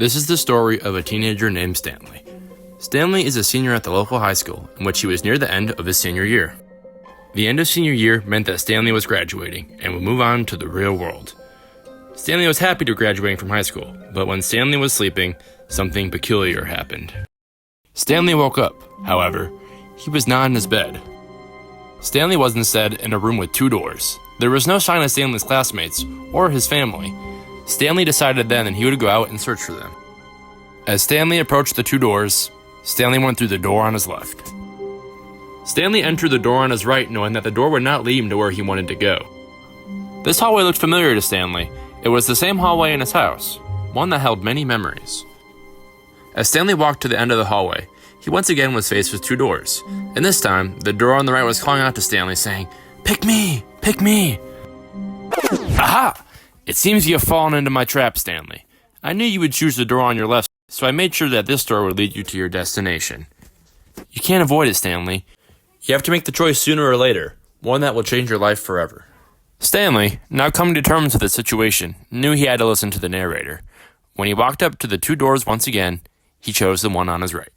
This is the story of a teenager named Stanley. Stanley is a senior at the local high school, in which he was near the end of his senior year. The end of senior year meant that Stanley was graduating and would move on to the real world. Stanley was happy to graduating from high school, but when Stanley was sleeping, something peculiar happened. Stanley woke up, however. He was not in his bed. Stanley was instead in a room with two doors. There was no sign of Stanley's classmates or his family. Stanley decided then that he would go out and search for them. As Stanley approached the two doors, Stanley went through the door on his left. Stanley entered the door on his right, knowing that the door would not lead him to where he wanted to go. This hallway looked familiar to Stanley. It was the same hallway in his house, one that held many memories. As Stanley walked to the end of the hallway, he once again was faced with two doors, and this time, the door on the right was calling out to Stanley, saying, "Pick me! Pick me!" Aha! It seems you have fallen into my trap, Stanley. I knew you would choose the door on your left, so I made sure that this door would lead you to your destination. You can't avoid it, Stanley. You have to make the choice sooner or later, one that will change your life forever. Stanley, now coming to terms with the situation, knew he had to listen to the narrator. When he walked up to the two doors once again, he chose the one on his right.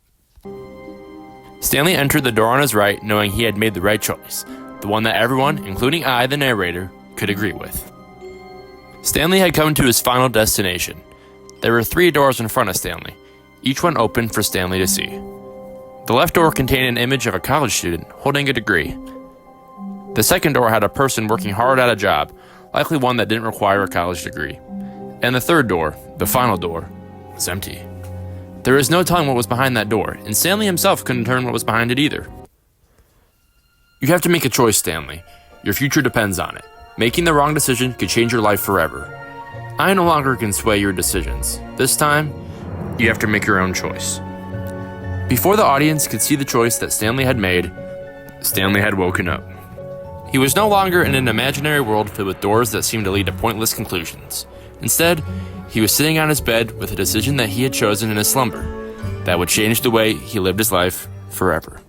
Stanley entered the door on his right, knowing he had made the right choice, the one that everyone, including I, the narrator, could agree with. Stanley had come to his final destination. There were three doors in front of Stanley, each one open for Stanley to see. The left door contained an image of a college student holding a degree. The second door had a person working hard at a job, likely one that didn't require a college degree. And the third door, the final door, was empty. There was no telling what was behind that door, and Stanley himself couldn't determine what was behind it either. You have to make a choice, Stanley. Your future depends on it. Making the wrong decision could change your life forever. I no longer can sway your decisions. This time, you have to make your own choice. Before the audience could see the choice that Stanley had made, Stanley had woken up. He was no longer in an imaginary world filled with doors that seemed to lead to pointless conclusions. Instead, he was sitting on his bed with a decision that he had chosen in his slumber that would change the way he lived his life forever.